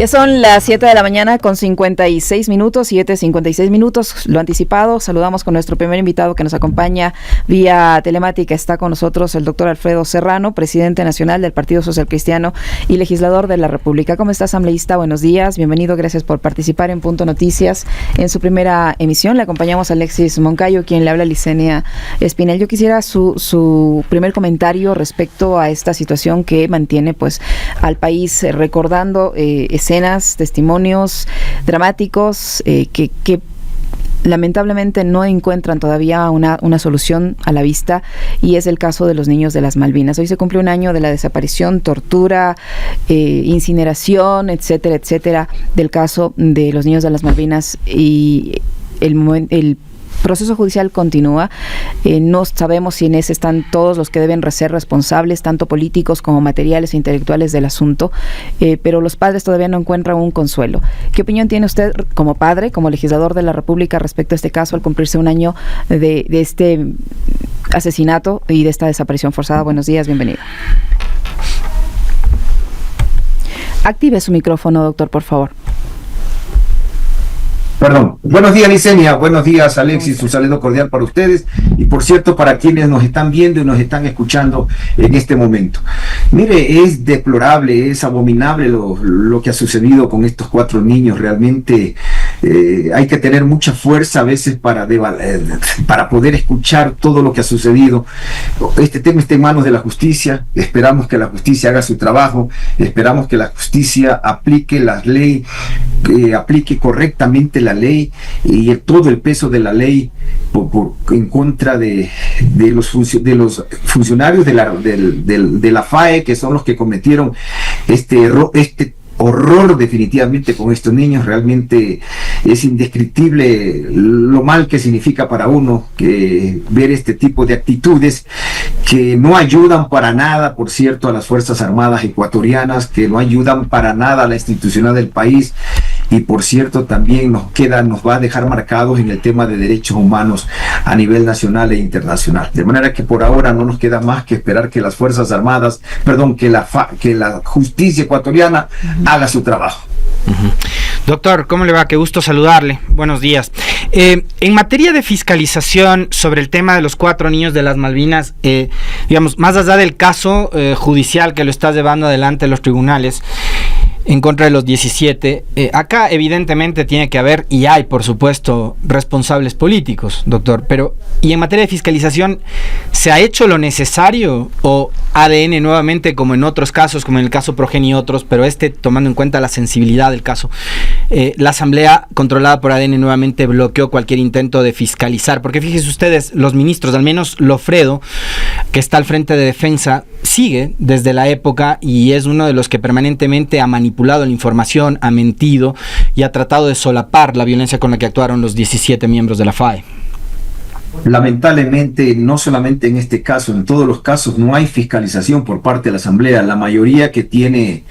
Ya son las 7 de la mañana con 56 minutos, 7:56 minutos, lo anticipado. Saludamos con nuestro primer invitado que nos acompaña vía telemática. Está con nosotros el doctor Alfredo Serrano, presidente nacional del Partido Social Cristiano y legislador de la República. ¿Cómo está, asambleísta? Buenos días, bienvenido, gracias por participar en Punto Noticias. En su primera emisión le acompañamos a Alexis Moncayo, quien le habla a Licenia Espinel. Yo quisiera su primer comentario respecto a esta situación que mantiene pues al país recordando escenas, testimonios dramáticos que lamentablemente no encuentran todavía una solución a la vista, y es el caso de los niños de las Malvinas. Hoy se cumple un año de la desaparición, tortura, incineración, etcétera, etcétera, del caso de los niños de las Malvinas, y el proceso judicial continúa. No sabemos si en ese están todos los que deben ser responsables, tanto políticos como materiales e intelectuales del asunto, pero los padres todavía no encuentran un consuelo. ¿Qué opinión tiene usted como padre, como legislador de la República, respecto a este caso al cumplirse un año de este asesinato y de esta desaparición forzada? Buenos días, bienvenido. Active su micrófono, doctor, por favor. Perdón. Buenos días, Licenia. Buenos días, Alexis. Un saludo cordial para ustedes y, por cierto, para quienes nos están viendo y nos están escuchando en este momento. Mire, es deplorable, es abominable lo que ha sucedido con estos 4 niños. Realmente hay que tener mucha fuerza a veces para poder escuchar todo lo que ha sucedido. Este tema está en manos de la justicia. Esperamos que la justicia haga su trabajo. Esperamos que la justicia aplique la ley, aplique correctamente la ley y todo el peso de la ley en contra de los funcionarios de la FAE, que son los que cometieron este horror definitivamente con estos niños. Realmente es indescriptible lo mal que significa para uno que ver este tipo de actitudes que no ayudan para nada, por cierto, a las Fuerzas Armadas ecuatorianas, que no ayudan para nada a la institucionalidad del país, y por cierto también nos va a dejar marcados en el tema de derechos humanos a nivel nacional e internacional. De manera que por ahora no nos queda más que esperar que las Fuerzas Armadas, que la justicia ecuatoriana haga su trabajo. Doctor, ¿cómo le va? Qué gusto saludarle. Buenos días. En materia de fiscalización sobre el tema de los 4 niños de las Malvinas, digamos, más allá del caso judicial que lo está llevando adelante los tribunales en contra de los 17, acá evidentemente tiene que haber, y hay por supuesto, responsables políticos, doctor, pero ¿y en materia de fiscalización se ha hecho lo necesario, o ADN nuevamente, como en otros casos, como en el caso Progeni y otros, pero tomando en cuenta la sensibilidad del caso, la asamblea controlada por ADN nuevamente bloqueó cualquier intento de fiscalizar? Porque fíjense ustedes, los ministros, al menos Lofredo, que está al frente de defensa, sigue desde la época y es uno de los que permanentemente ha manipulado la información, ha mentido y ha tratado de solapar la violencia con la que actuaron los 17 miembros de la FAE. Lamentablemente, no solamente en este caso, en todos los casos no hay fiscalización por parte de la Asamblea. La mayoría que tiene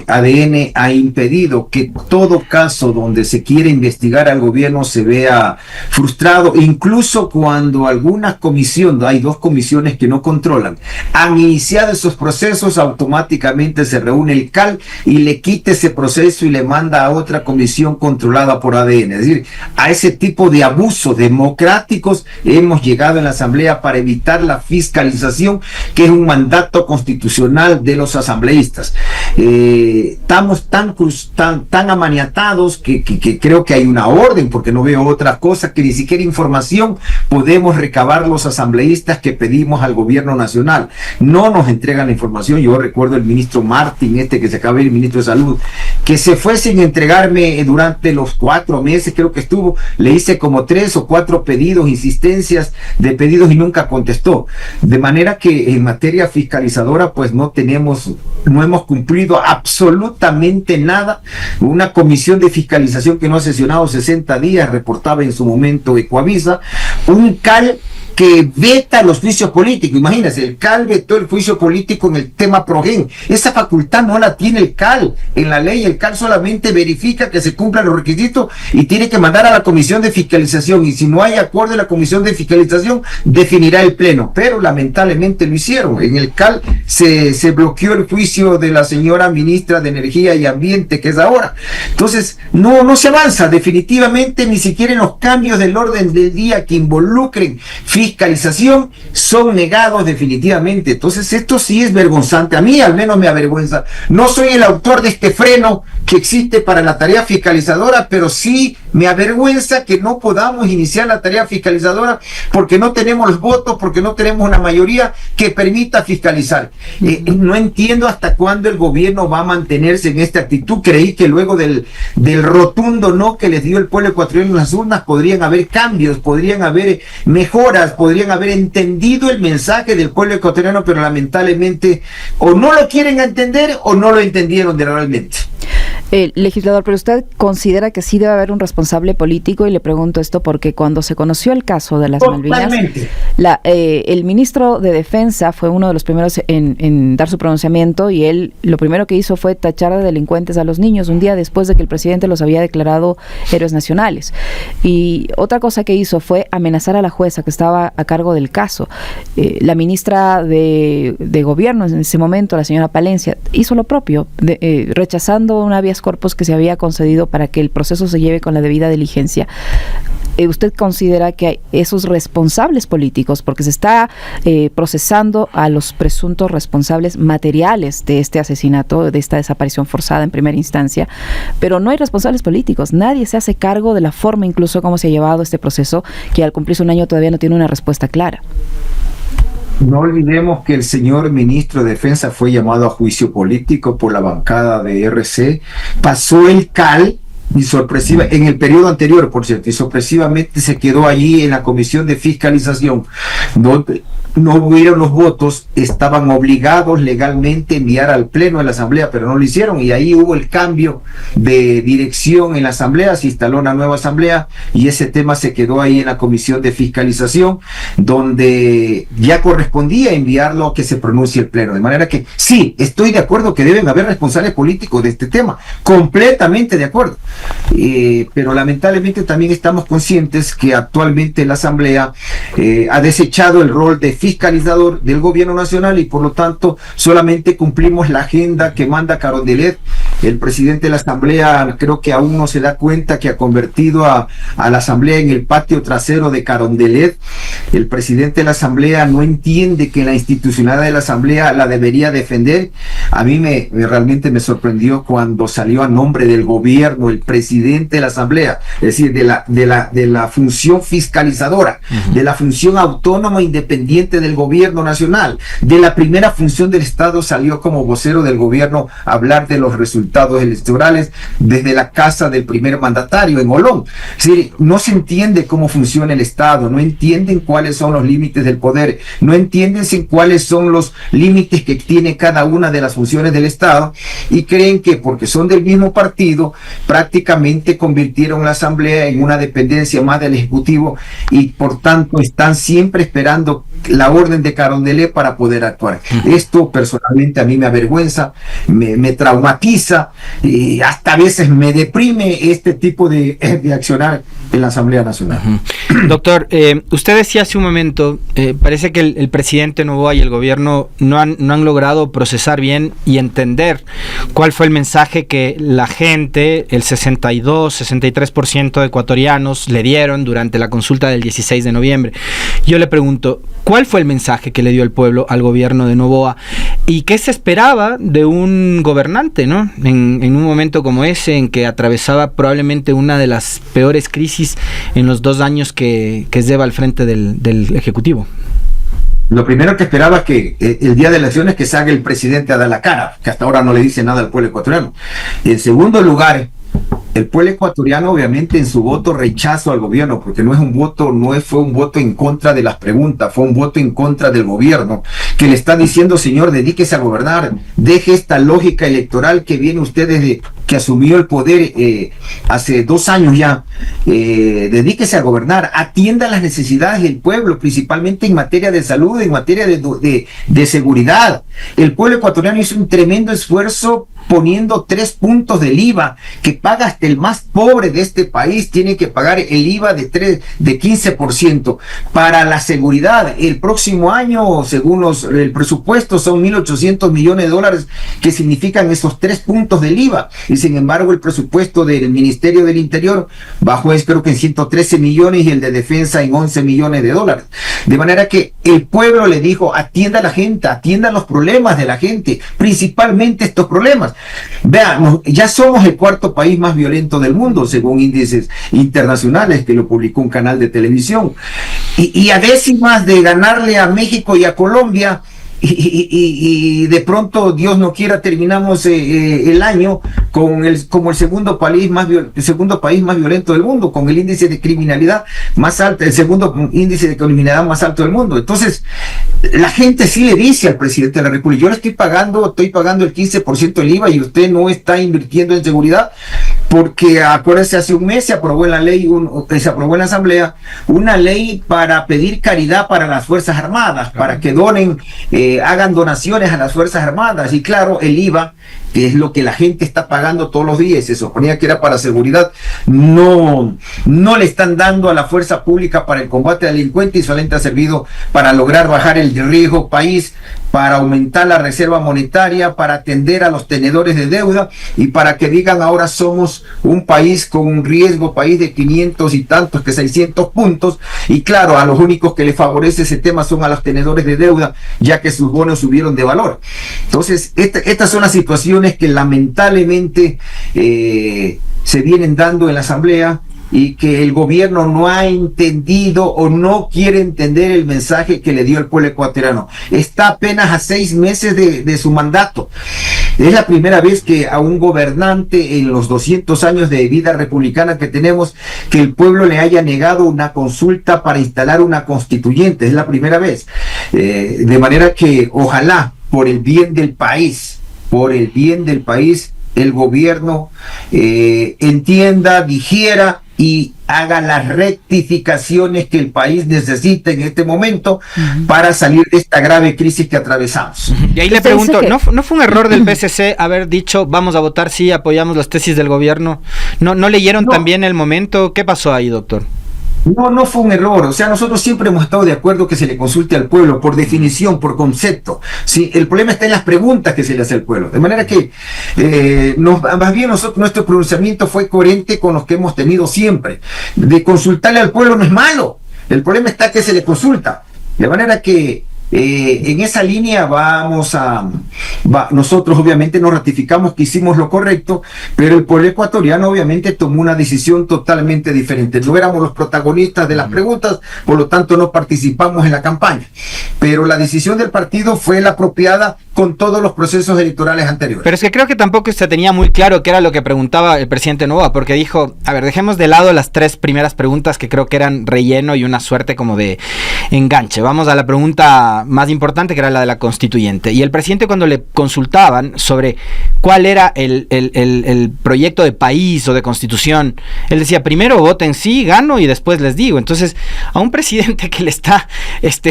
ADN ha impedido que todo caso donde se quiere investigar al gobierno se vea frustrado, incluso cuando alguna comisión, hay 2 comisiones que no controlan, han iniciado esos procesos, automáticamente se reúne el CAL y le quita ese proceso y le manda a otra comisión controlada por ADN. Es decir, a ese tipo de abusos democráticos hemos llegado en la Asamblea para evitar la fiscalización, que es un mandato constitucional de los asambleístas. Estamos tan amaniatados que creo que hay una orden, porque no veo otra cosa, que ni siquiera información podemos recabar los asambleístas que pedimos al gobierno nacional. No nos entregan la información. Yo recuerdo el ministro Martín, que se acaba de ir, el ministro de Salud, que se fue sin entregarme durante los 4 meses, creo que estuvo, le hice como 3 o 4 pedidos, insistencias de pedidos, y nunca contestó. De manera que en materia fiscalizadora pues no hemos cumplido absolutamente nada. Una comisión de fiscalización que no ha sesionado 60 días, reportaba en su momento Ecuavisa, un CAL que veta los juicios políticos. Imagínense, el CAL vetó el juicio político en el tema Progen. Esa facultad no la tiene el CAL en la ley. El CAL solamente verifica que se cumplan los requisitos y tiene que mandar a la comisión de fiscalización, y si no hay acuerdo en la comisión de fiscalización, definirá el pleno. Pero lamentablemente lo hicieron. En el CAL se bloqueó el juicio de la señora ministra de Energía y Ambiente, que es ahora. Entonces, no se avanza definitivamente, ni siquiera en los cambios del orden del día que involucren fiscalización son negados definitivamente. Entonces, esto sí es vergonzante. A mí al menos me avergüenza. No soy el autor de este freno que existe para la tarea fiscalizadora, pero sí me avergüenza que no podamos iniciar la tarea fiscalizadora porque no tenemos los votos, porque no tenemos una mayoría que permita fiscalizar. No entiendo hasta cuándo el gobierno va a mantenerse en esta actitud. Creí que luego del rotundo no que les dio el pueblo ecuatoriano en las urnas podrían haber cambios, podrían haber mejoras, podrían haber entendido el mensaje del pueblo ecuatoriano, pero lamentablemente o no lo quieren entender o no lo entendieron realmente. Legislador, pero usted considera que sí debe haber un responsable político, y le pregunto esto porque cuando se conoció el caso de las Malvinas, el ministro de Defensa fue uno de los primeros en dar su pronunciamiento, y él lo primero que hizo fue tachar de delincuentes a los niños un día después de que el presidente los había declarado héroes nacionales. Y otra cosa que hizo fue amenazar a la jueza que estaba a cargo del caso. La ministra de Gobierno en ese momento, la señora Palencia, hizo lo propio, rechazando un habeas corpus que se había concedido para que el proceso se lleve con la debida diligencia. ¿Usted considera que hay esos responsables políticos, porque se está procesando a los presuntos responsables materiales de este asesinato, de esta desaparición forzada en primera instancia, pero no hay responsables políticos? Nadie se hace cargo de la forma incluso como se ha llevado este proceso, que al cumplirse un año todavía no tiene una respuesta clara. No olvidemos que el señor ministro de Defensa fue llamado a juicio político por la bancada de RC, pasó el CAL y sorpresiva, en el periodo anterior, por cierto, y sorpresivamente se quedó allí en la comisión de fiscalización, donde no hubieron los votos, estaban obligados legalmente a enviar al pleno de la asamblea, pero no lo hicieron, y ahí hubo el cambio de dirección en la asamblea, se instaló una nueva asamblea y ese tema se quedó ahí en la comisión de fiscalización, donde ya correspondía enviarlo a que se pronuncie el pleno. De manera que sí, estoy de acuerdo que deben haber responsables políticos de este tema, completamente de acuerdo, pero lamentablemente también estamos conscientes que actualmente la asamblea ha desechado el rol de fiscalizador del gobierno nacional, y por lo tanto solamente cumplimos la agenda que manda Carondelet. El presidente de la asamblea creo que aún no se da cuenta que ha convertido a la asamblea en el patio trasero de Carondelet. El presidente de la asamblea no entiende que la institucionalidad de la asamblea la debería defender. A mí realmente me sorprendió cuando salió a nombre del gobierno el presidente de la asamblea, es decir, de la función fiscalizadora, de la función autónoma e independiente del gobierno nacional, de la primera función del Estado, salió como vocero del gobierno a hablar de los resultados electorales desde la casa del primer mandatario en Olón. Es decir, no se entiende cómo funciona el Estado, no entienden cuáles son los límites del poder, no entienden cuáles son los límites que tiene cada una de las funciones del Estado, y creen que porque son del mismo partido prácticamente convirtieron la asamblea en una dependencia más del Ejecutivo, y por tanto están siempre esperando la orden de Carondelet para poder actuar. Esto personalmente a mí me avergüenza, me traumatiza, y hasta a veces me deprime este tipo de accionar en la Asamblea Nacional. Doctor, usted decía hace un momento, parece que el presidente Noboa y el gobierno no han logrado procesar bien y entender cuál fue el mensaje que la gente, el 63% de ecuatorianos le dieron durante la consulta del 16 de noviembre. Yo le pregunto, ¿cuál fue el mensaje que le dio el pueblo al gobierno de Noboa? ¿Y qué se esperaba de un gobernante, ¿no? En un momento como ese, en que atravesaba probablemente una de las peores crisis en los 2 años que lleva al frente del Ejecutivo. Lo primero que esperaba que el día de elecciones que salga el presidente a dar la cara, que hasta ahora no le dice nada al pueblo ecuatoriano. En segundo lugar, el pueblo ecuatoriano obviamente en su voto rechazo al gobierno, porque no fue un voto en contra de las preguntas, fue un voto en contra del gobierno, que le está diciendo, señor, dedíquese a gobernar, deje esta lógica electoral que viene usted desde que asumió el poder hace 2 años ya, dedíquese a gobernar, atienda las necesidades del pueblo, principalmente en materia de salud, en materia de seguridad. El pueblo ecuatoriano hizo un tremendo esfuerzo poniendo 3 puntos del IVA, que paga hasta el más pobre de este país, tiene que pagar el IVA de 15%. Para la seguridad, el próximo año, según el presupuesto, son $1.800 millones, que significan esos 3 puntos del IVA, y sin embargo el presupuesto del Ministerio del Interior bajó, creo que en 113 millones, y el de Defensa en 11 millones de dólares. De manera que el pueblo le dijo, atienda a la gente, atienda los problemas de la gente, principalmente estos problemas. Vean, ya somos el 4º país más violento del mundo, según índices internacionales que lo publicó un canal de televisión. Y a décimas de ganarle a México y a Colombia, y de pronto, Dios no quiera, terminamos el año como el segundo país más violento del mundo, con el índice de criminalidad más alto, el segundo índice de criminalidad más alto del mundo. Entonces, la gente sí le dice al presidente de la República, yo le estoy pagando el 15% del IVA y usted no está invirtiendo en seguridad, porque acuérdense, hace un mes se aprobó en la ley, se aprobó en la Asamblea una ley para pedir caridad para las Fuerzas Armadas, para que donen, hagan donaciones a las Fuerzas Armadas, y claro, el IVA, que es lo que la gente está pagando todos los días, se suponía que era para seguridad, no le están dando a la fuerza pública para el combate al delincuente, y solamente ha servido para lograr bajar el riesgo país, para aumentar la reserva monetaria, para atender a los tenedores de deuda, y para que digan ahora somos un país con un riesgo, país de 500 y tantos, que 600 puntos, y claro, a los únicos que le favorece ese tema son a los tenedores de deuda, ya que sus bonos subieron de valor. Entonces, estas son las situaciones que lamentablemente se vienen dando en la Asamblea, y que el gobierno no ha entendido o no quiere entender el mensaje que le dio el pueblo ecuatoriano. Está apenas a 6 meses de su mandato. Es la primera vez que a un gobernante en los 200 años de vida republicana que tenemos, que el pueblo le haya negado una consulta para instalar una constituyente. Es la primera vez. De manera que ojalá, por el bien del país, el gobierno entienda, digiera y haga las rectificaciones que el país necesita en este momento para salir de esta grave crisis que atravesamos. Y ahí le pregunto, ¿no fue un error del PSC haber dicho vamos a votar sí, apoyamos las tesis del gobierno? ¿No leyeron también el momento? ¿Qué pasó ahí, doctor? No fue un error. O sea, nosotros siempre hemos estado de acuerdo que se le consulte al pueblo, por definición, por concepto. ¿Sí? El problema está en las preguntas que se le hace al pueblo. De manera que, más bien nuestro pronunciamiento fue coherente con los que hemos tenido siempre. De consultarle al pueblo no es malo. El problema está que se le consulta. De manera que, en esa línea nosotros obviamente nos ratificamos que hicimos lo correcto, pero el pueblo ecuatoriano obviamente tomó una decisión totalmente diferente. No éramos los protagonistas de las preguntas, por lo tanto no participamos en la campaña, pero la decisión del partido fue la apropiada con todos los procesos electorales anteriores. Pero es que creo que tampoco se tenía muy claro qué era lo que preguntaba el presidente Noboa, porque dijo, a ver, dejemos de lado las 3 primeras preguntas que creo que eran relleno y una suerte como de enganche. Vamos a la pregunta más importante, que era la de la constituyente. Y el presidente, cuando le consultaban sobre cuál era el proyecto de país o de constitución, él decía, primero voten sí, gano y después les digo. Entonces, a un presidente que le está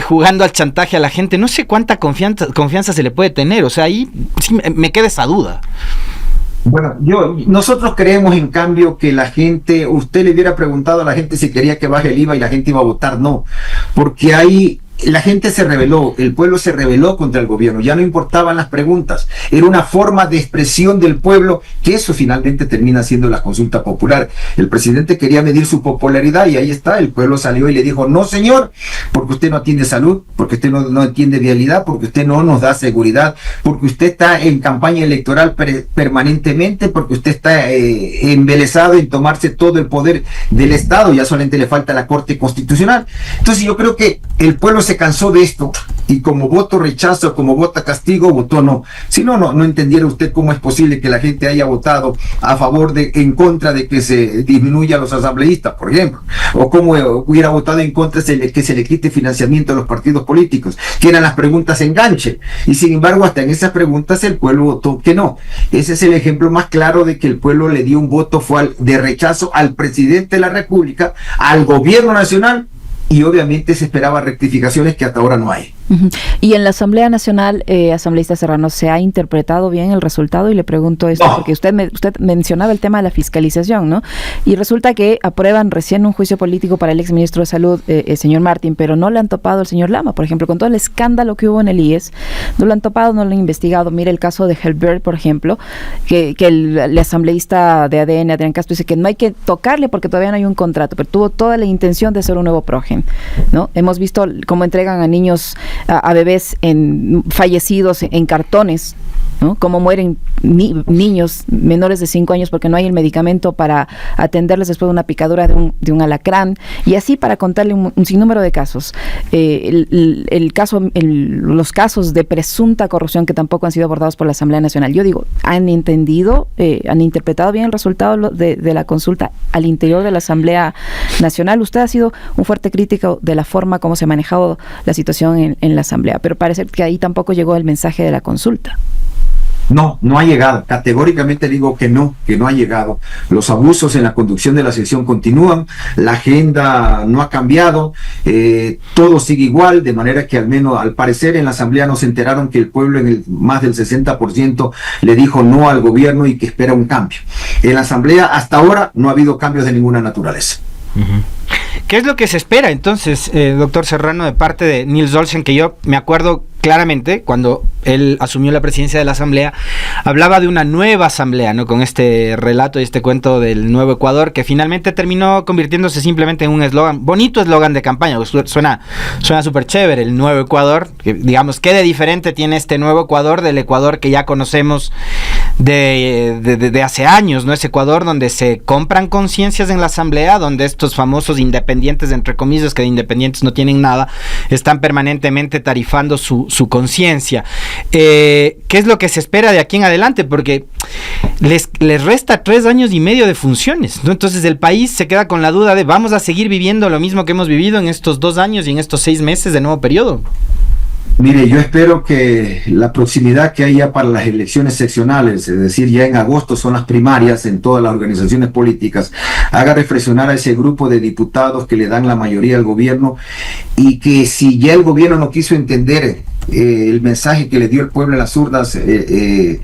jugando al chantaje a la gente, no sé cuánta confianza se le puede tener. O sea, ahí sí me queda esa duda. Bueno, nosotros creemos en cambio que la gente, usted le hubiera preguntado a la gente si quería que baje el IVA y la gente iba a votar no, porque ahí la gente se rebeló, el pueblo se rebeló contra el gobierno, ya no importaban las preguntas, era una forma de expresión del pueblo, que eso finalmente termina siendo la consulta popular. El presidente quería medir su popularidad y ahí está, el pueblo salió y le dijo, no señor, porque usted no atiende salud, porque usted no atiende vialidad, porque usted no nos da seguridad, porque usted está en campaña electoral permanentemente, porque usted está embelesado en tomarse todo el poder del Estado, ya solamente le falta la Corte Constitucional. Entonces yo creo que el pueblo se se cansó de esto y como voto rechazo, como vota castigo, votó no. Si no, no entendiera usted cómo es posible que la gente haya votado a favor en contra de que se disminuya a los asambleístas, por ejemplo, o cómo hubiera votado en contra de que se le quite financiamiento a los partidos políticos, que eran las preguntas enganche, y sin embargo hasta en esas preguntas el pueblo votó que no. Ese es el ejemplo más claro de que el pueblo le dio un voto de rechazo al presidente de la República, al gobierno nacional, y obviamente se esperaba rectificaciones que hasta ahora no hay. Y en la Asamblea Nacional, asambleísta Serrano, ¿se ha interpretado bien el resultado? Y le pregunto esto porque usted mencionaba el tema de la fiscalización, ¿no? Y resulta que aprueban recién un juicio político para el exministro de Salud, el señor Martín, pero no le han topado al señor Lama, por ejemplo, con todo el escándalo que hubo en el IES, no lo han topado, no lo han investigado. Mire el caso de Helbert, por ejemplo, que el asambleísta de ADN, Adrián Castro, dice que no hay que tocarle porque todavía no hay un contrato, pero tuvo toda la intención de hacer un nuevo prógen, ¿no? Hemos visto cómo entregan a niños, a bebés fallecidos en cartones, ¿no? Cómo mueren niños menores de 5 años porque no hay el medicamento para atenderles después de una picadura de un alacrán, y así para contarle un sinnúmero de casos. Los casos de presunta corrupción que tampoco han sido abordados por la Asamblea Nacional. Yo digo, ¿han entendido, han interpretado bien el resultado de la consulta al interior de la Asamblea Nacional? Usted ha sido un fuerte crítico de la forma como se ha manejado la situación en la Asamblea, pero parece que ahí tampoco llegó el mensaje de la consulta. No ha llegado. Categóricamente digo que no ha llegado. Los abusos en la conducción de la sesión continúan, la agenda no ha cambiado, todo sigue igual, de manera que al menos al parecer en la Asamblea nos enteraron que el pueblo más del 60% le dijo no al gobierno y que espera un cambio. En la Asamblea hasta ahora no ha habido cambios de ninguna naturaleza. ¿Qué es lo que se espera entonces, doctor Serrano, de parte de Nils Olsen? Que yo me acuerdo claramente cuando él asumió la presidencia de la Asamblea, hablaba de una nueva Asamblea, ¿no? Con este relato y este cuento del nuevo Ecuador, que finalmente terminó convirtiéndose simplemente en un eslogan, bonito eslogan de campaña. Suena súper chévere, el nuevo Ecuador. Que, digamos, ¿qué de diferente tiene este nuevo Ecuador del Ecuador que ya conocemos de hace años, ¿no? Ese Ecuador donde se compran conciencias en la Asamblea, donde estos famosos independientes, entre comillas, que de independientes no tienen nada, están permanentemente tarifando su conciencia. ¿Qué es lo que se espera de aquí en adelante? Porque les resta 3 años y medio de funciones, ¿no? Entonces el país se queda con la duda de ¿vamos a seguir viviendo lo mismo que hemos vivido en estos 2 años y en estos 6 meses de nuevo periodo? Mire, yo espero que la proximidad que hay ya para las elecciones seccionales, es decir, ya en agosto son las primarias en todas las organizaciones políticas, haga reflexionar a ese grupo de diputados que le dan la mayoría al gobierno, y que si ya el gobierno no quiso entender el mensaje que le dio el pueblo en las urnas en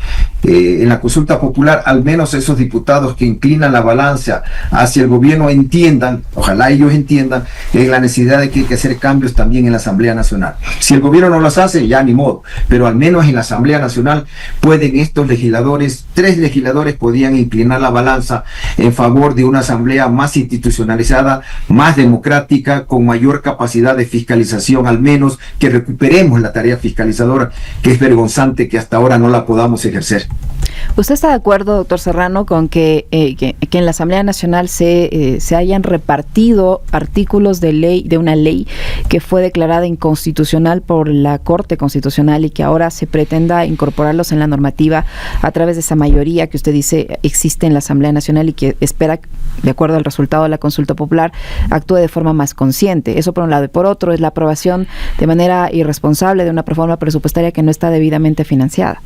la consulta popular, al menos esos diputados que inclinan la balanza hacia el gobierno entiendan, ojalá ellos entiendan, la necesidad de que hay que hacer cambios también en la Asamblea Nacional. Si el gobierno no los hace, ya ni modo, pero al menos en la Asamblea Nacional pueden estos legisladores, 3 legisladores podían inclinar la balanza en favor de una asamblea más institucionalizada, más democrática, con mayor capacidad de fiscalización, al menos que recuperemos la tarea fiscalizadora, que es vergonzante que hasta ahora no la podamos ejercer. ¿Usted está de acuerdo, doctor Serrano, con que en la Asamblea Nacional se hayan repartido artículos de una ley que fue declarada inconstitucional por la Corte Constitucional y que ahora se pretenda incorporarlos en la normativa a través de esa mayoría que usted dice existe en la Asamblea Nacional y que espera, de acuerdo al resultado de la consulta popular, actúe de forma más consciente? Eso por un lado. Y por otro es la aprobación de manera irresponsable de una reforma presupuestaria que no está debidamente financiada.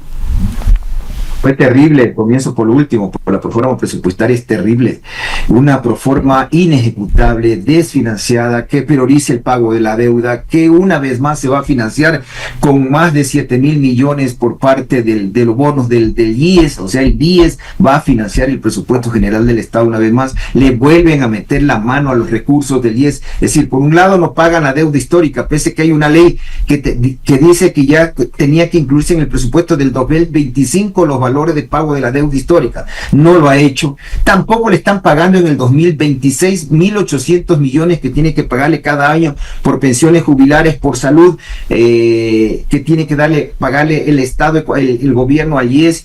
Fue terrible, comienzo por lo último, por la proforma presupuestaria es terrible, una proforma inejecutable, desfinanciada, que prioriza el pago de la deuda, que una vez más se va a financiar con más de 7,000 millones por parte de los bonos del IES, o sea, el IES va a financiar el presupuesto general del Estado una vez más, le vuelven a meter la mano a los recursos del IES, es decir, por un lado no pagan la deuda histórica, pese que hay una ley que dice que ya tenía que incluirse en el presupuesto del 2025 los valores de pago de la deuda histórica, no lo ha hecho. Tampoco le están pagando en el 2026 1.800 millones que tiene que pagarle cada año por pensiones jubilares, por salud, que tiene que pagarle el Estado, el gobierno al IES,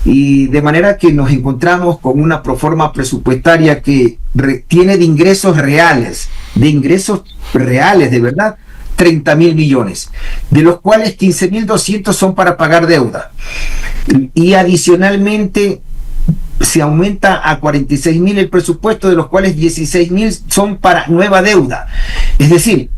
y de manera que nos encontramos con una proforma presupuestaria que tiene de ingresos reales, de verdad, 30.000 millones, de los cuales 15.200 son para pagar deuda. Y adicionalmente se aumenta a 46.000 el presupuesto, de los cuales 16.000 son para nueva deuda. Es decir,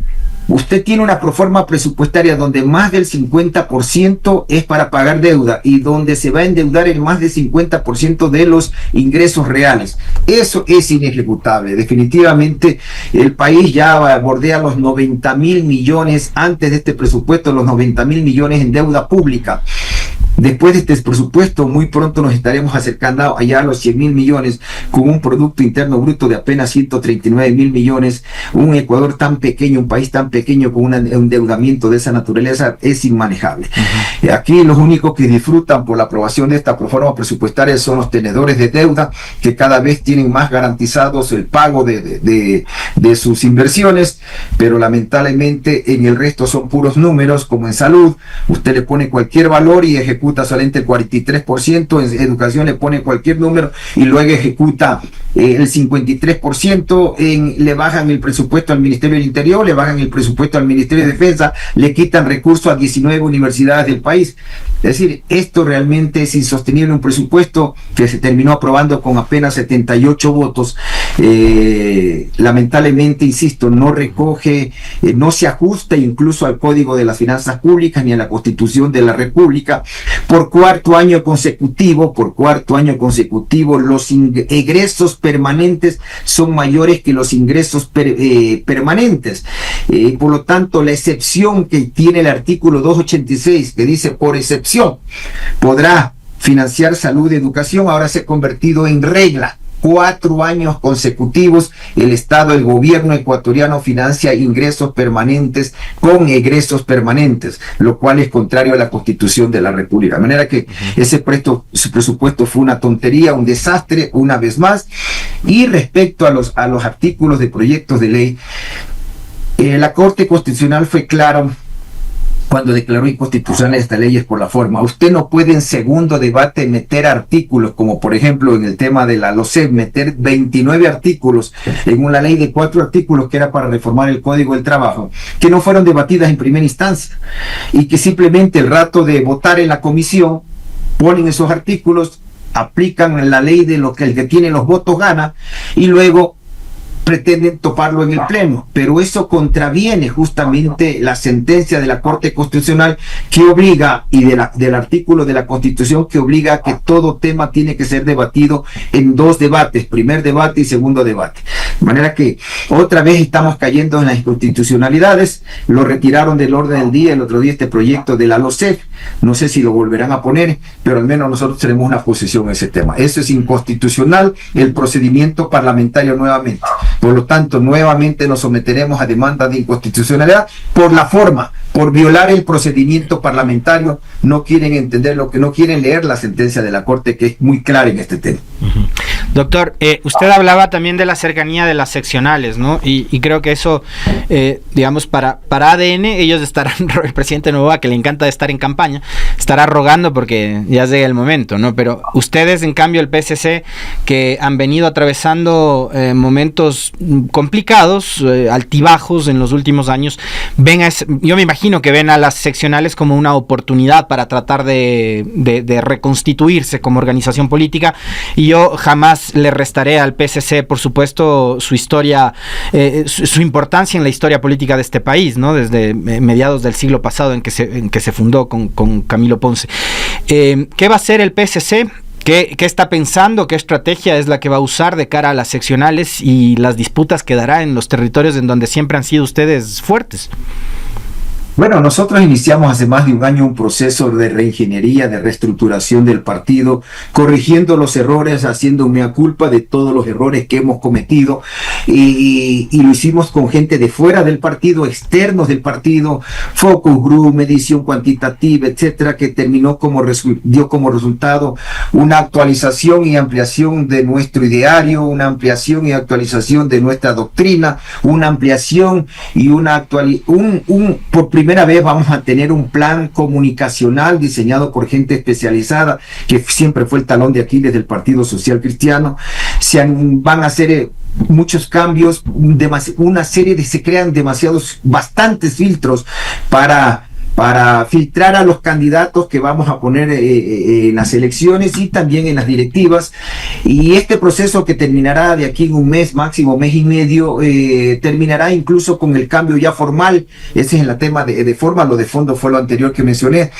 usted tiene una proforma presupuestaria donde más del 50% es para pagar deuda y donde se va a endeudar el más del 50% de los ingresos reales. Eso es inejecutable. Definitivamente el país ya bordea los 90.000 millones antes de este presupuesto, los 90.000 millones en deuda pública. Después de este presupuesto, muy pronto nos estaremos acercando allá a los 100.000 millones, con un Producto Interno Bruto de apenas 139.000 millones. Un Ecuador tan pequeño, un país tan pequeño, con un endeudamiento de esa naturaleza, es inmanejable. Aquí los únicos que disfrutan por la aprobación de esta proforma presupuestaria son los tenedores de deuda, que cada vez tienen más garantizados el pago de sus inversiones, pero lamentablemente en el resto son puros números, como en salud. Usted le pone cualquier valor y ejecuta solamente el 43%, en educación le pone cualquier número y luego ejecuta el 53%, le bajan el presupuesto al Ministerio del Interior, le bajan el presupuesto al Ministerio de Defensa, le quitan recursos a 19 universidades del país. Es decir, esto realmente es insostenible, un presupuesto que se terminó aprobando con apenas 78 votos. Lamentablemente, insisto, no recoge, no se ajusta incluso al Código de las Finanzas Públicas ni a la Constitución de la República. Por cuarto año consecutivo, los egresos permanentes son mayores que los ingresos permanentes. Por lo tanto, la excepción que tiene el artículo 286, que dice por excepción podrá financiar salud y educación, ahora se ha convertido en regla. 4 años consecutivos el Estado, el gobierno ecuatoriano financia ingresos permanentes con egresos permanentes, lo cual es contrario a la Constitución de la República. De manera que ese presupuesto fue una tontería, un desastre, una vez más. Y respecto a los artículos de proyectos de ley, la Corte Constitucional fue claro cuando declaró inconstitucionales estas leyes por la forma. Usted no puede en segundo debate meter artículos, como por ejemplo en el tema de la LOCEP, meter 29 artículos en una ley de 4 artículos que era para reformar el Código del Trabajo, que no fueron debatidas en primera instancia y que simplemente el rato de votar en la comisión ponen esos artículos, aplican la ley de lo que el que tiene los votos gana y luego pretenden toparlo en el Pleno, pero eso contraviene justamente la sentencia de la Corte Constitucional que obliga, y del artículo de la Constitución que obliga a que todo tema tiene que ser debatido en 2 debates, primer debate y segundo debate. De manera que otra vez estamos cayendo en las inconstitucionalidades. Lo retiraron del orden del día el otro día este proyecto de la LOCEP, no sé si lo volverán a poner, pero al menos nosotros tenemos una posición en ese tema. Eso es inconstitucional, el procedimiento parlamentario nuevamente. Por lo tanto, nuevamente nos someteremos a demanda de inconstitucionalidad por la forma, por violar el procedimiento parlamentario. No quieren entender lo que no quieren leer la sentencia de la Corte, que es muy clara en este tema. Doctor, usted hablaba también de la cercanía de las seccionales, ¿no? Y creo que eso, digamos, para ADN, ellos estarán, el presidente Noboa, que le encanta estar en campaña, estará rogando porque ya llega el momento, ¿no? Pero ustedes, en cambio, el PSC, que han venido atravesando momentos complicados, altibajos en los últimos años, yo me imagino que ven a las seccionales como una oportunidad para tratar de reconstituirse como organización política, y yo jamás le restaré al PSC, por supuesto, su historia, su importancia en la historia política de este país, ¿no? Desde mediados del siglo pasado en que se fundó con Camilo Ponce. ¿Qué va a hacer el PSC? ¿Qué está pensando? ¿Qué estrategia es la que va a usar de cara a las seccionales y las disputas que dará en los territorios en donde siempre han sido ustedes fuertes? Bueno, nosotros iniciamos hace más de un año un proceso de reingeniería, de reestructuración del partido, corrigiendo los errores, haciendo mea culpa de todos los errores que hemos cometido, y lo hicimos con gente de fuera del partido, externos del partido, focus group, medición cuantitativa, etcétera, que dio como resultado una actualización y ampliación de nuestro ideario, una ampliación y actualización de nuestra doctrina, una ampliación y por primera vez vamos a tener un plan comunicacional diseñado por gente especializada, que siempre fue el talón de Aquiles del Partido Social Cristiano. Van a ser muchos cambios, una serie de, se crean bastantes filtros para filtrar a los candidatos que vamos a poner en las elecciones y también en las directivas. Y este proceso, que terminará de aquí en un mes, máximo mes y medio, terminará incluso con el cambio ya formal. Ese es el tema de forma. Lo de fondo fue lo anterior que mencioné,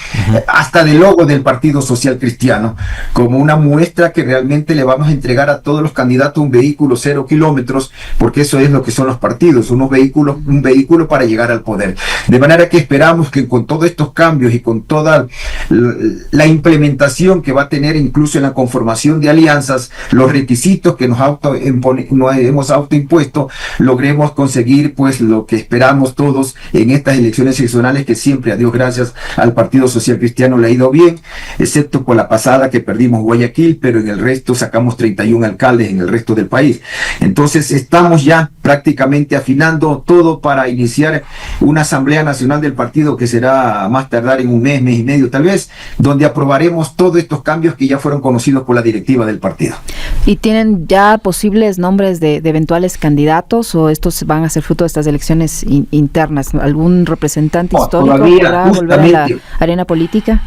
hasta del logo del Partido Social Cristiano, como una muestra que realmente le vamos a entregar a todos los candidatos un vehículo 0 kilómetros, porque eso es lo que son los partidos, un vehículo para llegar al poder. De manera que esperamos que con todos estos cambios y con toda la implementación que va a tener incluso en la conformación de alianzas, los requisitos que nos hemos autoimpuesto, logremos conseguir pues lo que esperamos todos en estas elecciones seccionales, que siempre, a Dios gracias, al Partido Social Cristiano le ha ido bien, excepto por la pasada que perdimos Guayaquil, pero en el resto sacamos 31 alcaldes en el resto del país. Entonces estamos ya prácticamente afinando todo para iniciar una Asamblea Nacional del partido, que será a más tardar en un mes, mes y medio tal vez, donde aprobaremos todos estos cambios que ya fueron conocidos por la directiva del partido. ¿Y tienen ya posibles nombres de eventuales candidatos, o estos van a ser fruto de estas elecciones internas? ¿Algún representante histórico podrá volver a la arena política?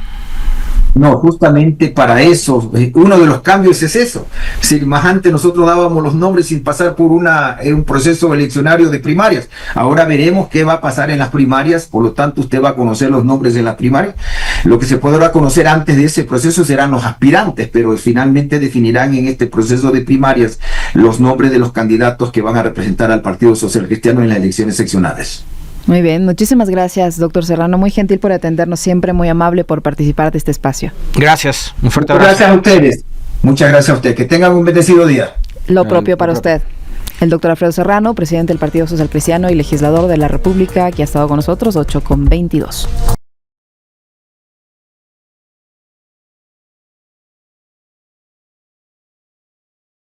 No, justamente para eso, uno de los cambios es eso. Si más antes nosotros dábamos los nombres sin pasar por un proceso eleccionario de primarias, ahora veremos qué va a pasar en las primarias, por lo tanto usted va a conocer los nombres de las primarias. Lo que se podrá conocer antes de ese proceso serán los aspirantes, pero finalmente definirán en este proceso de primarias los nombres de los candidatos que van a representar al Partido Social Cristiano en las elecciones seccionales. Muy bien, muchísimas gracias, doctor Serrano, muy gentil por atendernos, siempre muy amable por participar de este espacio. Gracias, un fuerte abrazo. Gracias a ustedes, muchas gracias a ustedes, que tengan un bendecido día. Lo propio para usted. El doctor Alfredo Serrano, presidente del Partido Social Cristiano y legislador de la República, que ha estado con nosotros, 8:22.